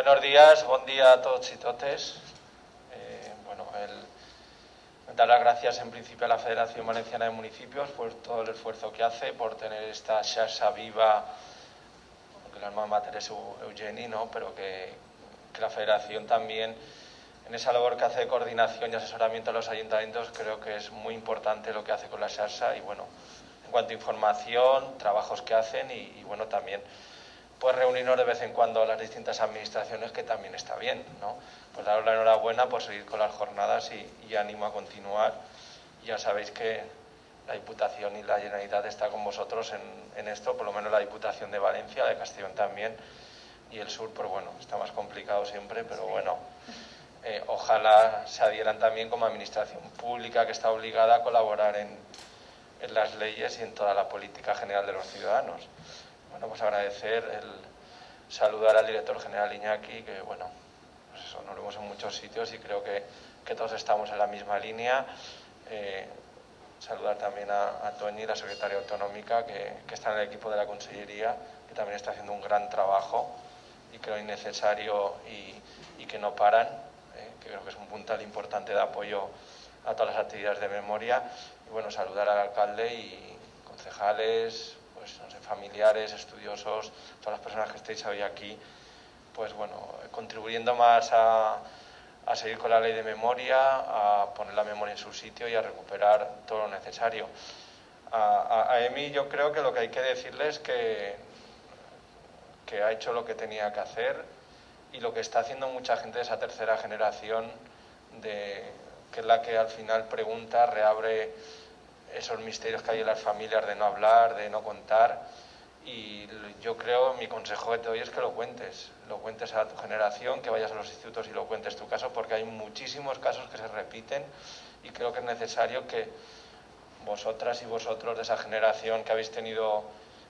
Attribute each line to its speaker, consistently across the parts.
Speaker 1: Buenos días, buen día a todos y totes. Dar las gracias en principio a la Federación Valenciana de Municipios por todo el esfuerzo que hace, por tener esta xarxa viva, aunque la alma mater es Eugeni, ¿no? Pero que la Federación también, en esa labor que hace de coordinación y asesoramiento a los ayuntamientos, creo que es muy importante lo que hace con la xarxa y, bueno, en cuanto a información, trabajos que hacen y bueno, también pues reunirnos de vez en cuando a las distintas administraciones, que también está bien, ¿no? Pues daros la enhorabuena por seguir con las jornadas y ánimo a continuar. Ya sabéis que la Diputación y la Generalitat está con vosotros en esto, por lo menos la Diputación de Valencia, la de Castellón también, y el sur, pues bueno, está más complicado siempre, pero bueno, ojalá se adhieran también como administración pública que está obligada a colaborar en las leyes y en toda la política general de los ciudadanos. Bueno, pues agradecer saludar al director general Iñaki, que bueno, pues eso, nos vemos en muchos sitios y creo que todos estamos en la misma línea. Saludar también a Toñi, la secretaria autonómica, que está en el equipo de la Consellería, que también está haciendo un gran trabajo y creo innecesario y que no paran, que creo que es un puntal importante de apoyo a todas las actividades de memoria. Y bueno, saludar al alcalde y concejales, pues no sé, familiares, estudiosos, todas las personas que estéis hoy aquí, pues bueno, contribuyendo más a seguir con la ley de memoria, a poner la memoria en su sitio y a recuperar todo lo necesario. A Emi yo creo que lo que hay que decirles es que ha hecho lo que tenía que hacer y lo que está haciendo mucha gente de esa tercera generación, que es la que al final pregunta, reabre esos misterios que hay en las familias de no hablar, de no contar. Y yo creo, mi consejo que te doy es que lo cuentes a tu generación, que vayas a los institutos y lo cuentes tu caso, porque hay muchísimos casos que se repiten y creo que es necesario que vosotras y vosotros de esa generación que habéis tenido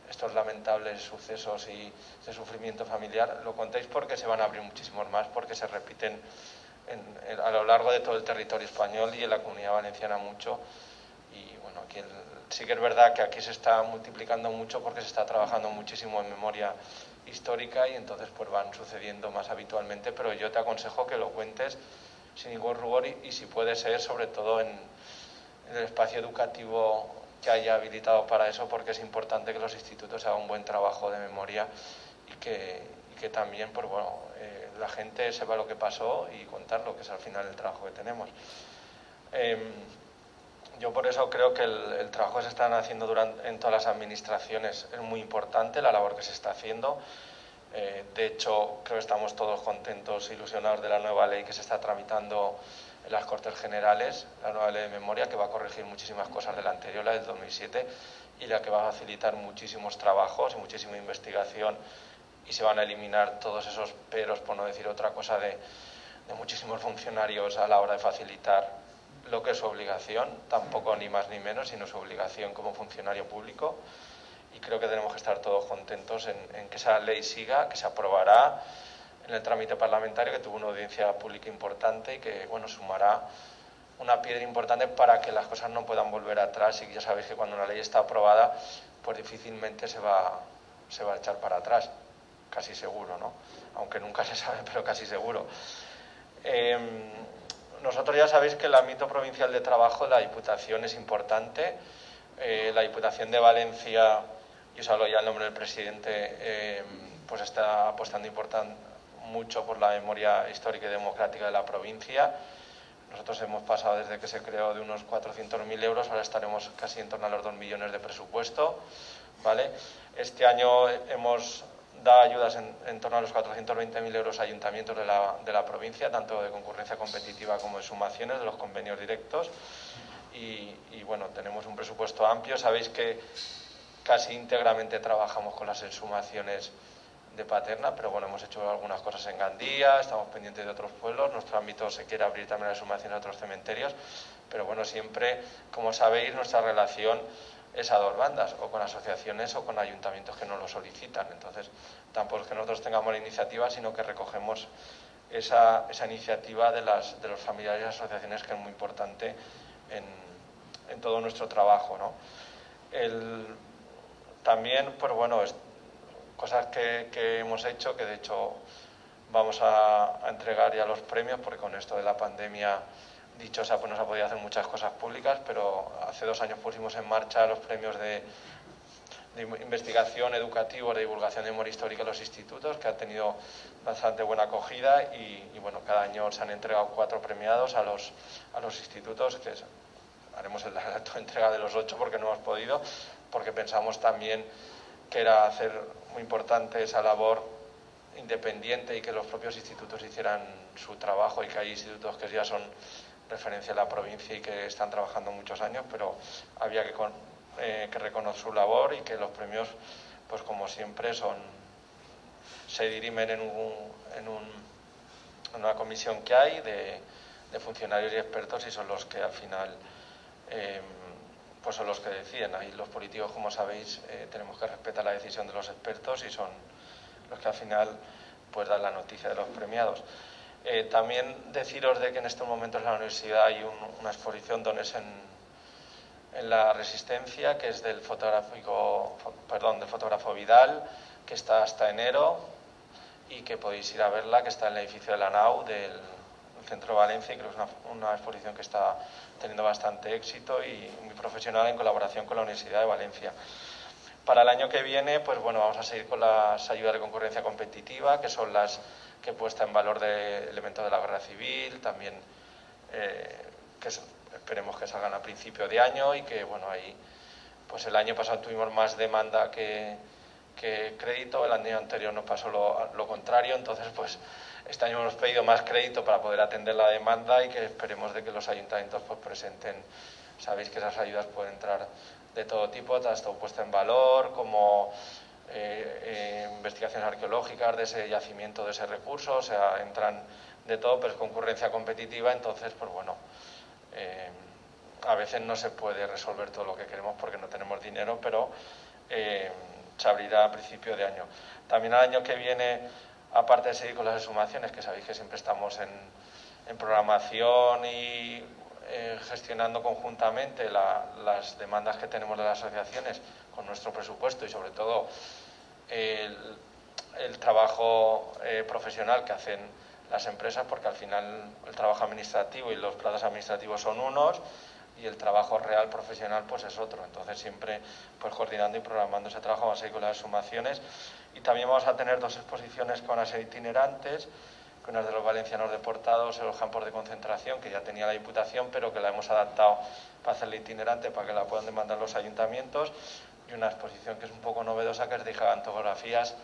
Speaker 1: estos lamentables sucesos y de sufrimiento familiar, lo contéis, porque se van a abrir muchísimos más, porque se repiten a lo largo de todo el territorio español y en la Comunidad Valenciana mucho. Y bueno, aquí sí que es verdad que aquí se está multiplicando mucho porque se está trabajando muchísimo en memoria histórica y entonces pues van sucediendo más habitualmente, pero yo te aconsejo que lo cuentes sin ningún rubor y si puede ser, sobre todo en el espacio educativo que haya habilitado para eso, porque es importante que los institutos hagan un buen trabajo de memoria y que también pues bueno, la gente sepa lo que pasó y contarlo, que es al final el trabajo que tenemos. Yo por eso creo que el trabajo que se están haciendo en todas las administraciones es muy importante, la labor que se está haciendo. De hecho, creo que estamos todos contentos e ilusionados de la nueva ley que se está tramitando en las Cortes Generales, la nueva ley de memoria, que va a corregir muchísimas cosas de la anterior, la del 2007, y la que va a facilitar muchísimos trabajos y muchísima investigación, y se van a eliminar todos esos peros, por no decir otra cosa, de muchísimos funcionarios a la hora de facilitar lo que es su obligación, tampoco ni más ni menos, sino su obligación como funcionario público. Y creo que tenemos que estar todos contentos en que esa ley siga, que se aprobará en el trámite parlamentario, que tuvo una audiencia pública importante y que bueno, sumará una piedra importante para que las cosas no puedan volver atrás. Y ya sabéis que cuando una ley está aprobada, pues difícilmente se va a echar para atrás, casi seguro, ¿no? Aunque nunca se sabe, pero casi seguro. Nosotros ya sabéis que el ámbito provincial de trabajo de la Diputación es importante. La Diputación de Valencia, y os hablo ya en nombre del presidente, pues está apostando mucho por la memoria histórica y democrática de la provincia. Nosotros hemos pasado desde que se creó de unos 400.000 euros, ahora estaremos casi en torno a los 2 millones de presupuesto, ¿vale? Este año hemos da ayudas en torno a los 420.000 euros a ayuntamientos de la provincia, tanto de concurrencia competitiva como de sumaciones de los convenios directos. Y bueno, tenemos un presupuesto amplio. Sabéis que casi íntegramente trabajamos con las exhumaciones de Paterna, pero bueno, hemos hecho algunas cosas en Gandía, estamos pendientes de otros pueblos, nuestro ámbito se quiere abrir también a la exhumación de otros cementerios, pero bueno, siempre, como sabéis, nuestra relación es a dos bandas, o con asociaciones o con ayuntamientos que nos lo solicitan. Entonces, tampoco es que nosotros tengamos la iniciativa, sino que recogemos esa iniciativa de los familiares y asociaciones, que es muy importante en todo nuestro trabajo, ¿no? También, pues bueno, cosas que hemos hecho, que de hecho vamos a entregar ya los premios, porque con esto de la pandemia dichosa pues no se ha podido hacer muchas cosas públicas, pero hace 2 años pusimos en marcha los premios de investigación educativa, de divulgación de memoria histórica en los institutos, que ha tenido bastante buena acogida y bueno, cada año se han entregado 4 premiados a los institutos, que haremos el acto de entrega de los 8 porque no hemos podido, porque pensamos también que era hacer muy importante esa labor independiente y que los propios institutos hicieran su trabajo, y que hay institutos que ya son referencia en la provincia y que están trabajando muchos años, pero había que reconocer su labor, y que los premios, pues como siempre, se dirimen en una comisión que hay de funcionarios y expertos, y son los que al final pues son los que deciden. Ahí los políticos, como sabéis, tenemos que respetar la decisión de los expertos, y son los que al final pues dan la noticia de los premiados. También deciros de que en estos momentos en la universidad hay una exposición Dones en la Resistencia, que es del fotógrafo Vidal, que está hasta enero, y que podéis ir a verla, que está en el edificio de la NAU del Centro de Valencia, y creo que es una exposición que está teniendo bastante éxito y muy profesional, en colaboración con la Universidad de Valencia. Para el año que viene, pues bueno, vamos a seguir con las ayudas de concurrencia competitiva, que son las que he puesto en valor de elementos de la guerra civil, también esperemos que salgan a principio de año, y que bueno, ahí pues el año pasado tuvimos más demanda que crédito, el año anterior nos pasó lo contrario, entonces pues este año hemos pedido más crédito para poder atender la demanda, y que esperemos de que los ayuntamientos pues presenten. Sabéis que esas ayudas pueden entrar de todo tipo, tanto puesta en valor como investigaciones arqueológicas de ese yacimiento, de ese recurso, o sea, entran de todo, pero es concurrencia competitiva, entonces pues bueno, a veces no se puede resolver todo lo que queremos porque no tenemos dinero, pero se abrirá a principio de año. También el año que viene, aparte de seguir con las exhumaciones, que sabéis que siempre estamos en programación y gestionando conjuntamente las demandas que tenemos de las asociaciones con nuestro presupuesto, y sobre todo el trabajo profesional que hacen las empresas, porque al final el trabajo administrativo y los plazos administrativos son unos, y el trabajo real profesional pues es otro. Entonces siempre pues coordinando y programando ese trabajo. Vamos a ir con las exhumaciones, y también vamos a tener 2 exposiciones que van a ser itinerantes, que una es de los valencianos deportados en los campos de concentración, que ya tenía la Diputación, pero que la hemos adaptado para hacerla itinerante, para que la puedan demandar los ayuntamientos, y una exposición que es un poco novedosa, que es de gigantografías,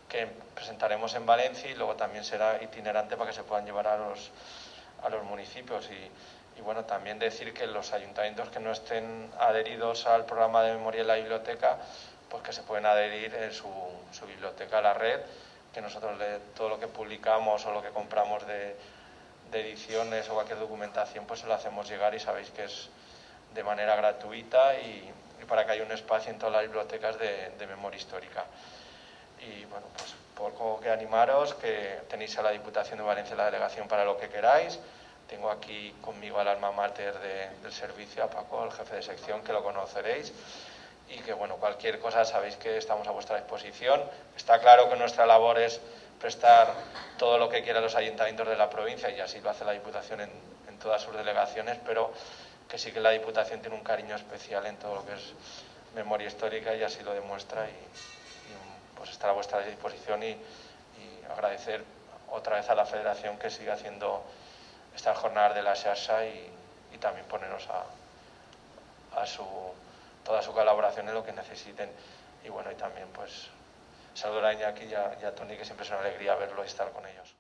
Speaker 1: que presentaremos en Valencia, y luego también será itinerante para que se puedan llevar a los municipios. Y bueno, también decir que los ayuntamientos que no estén adheridos al programa de memoria en la biblioteca, pues que se pueden adherir en su biblioteca a la red, que nosotros todo lo que publicamos o lo que compramos de ediciones o cualquier documentación, pues se lo hacemos llegar, y sabéis que es de manera gratuita, y para que haya un espacio en todas las bibliotecas de memoria histórica. Y bueno, pues poco que animaros, que tenéis a la Diputación de Valencia la delegación para lo que queráis. Tengo aquí conmigo al alma mater del servicio, a Paco, el jefe de sección, que lo conoceréis, y que bueno, cualquier cosa sabéis que estamos a vuestra disposición. Está claro que nuestra labor es prestar todo lo que quieran los ayuntamientos de la provincia, y así lo hace la Diputación en todas sus delegaciones, pero que sí que la Diputación tiene un cariño especial en todo lo que es memoria histórica, y así lo demuestra, y pues estar a vuestra disposición, y agradecer otra vez a la Federación que siga haciendo estas jornadas de la Xarxa, y también ponernos a toda su colaboración en lo que necesiten. Y bueno, y también pues saludar a Iñaki y a Tony, que siempre es una alegría verlo y estar con ellos.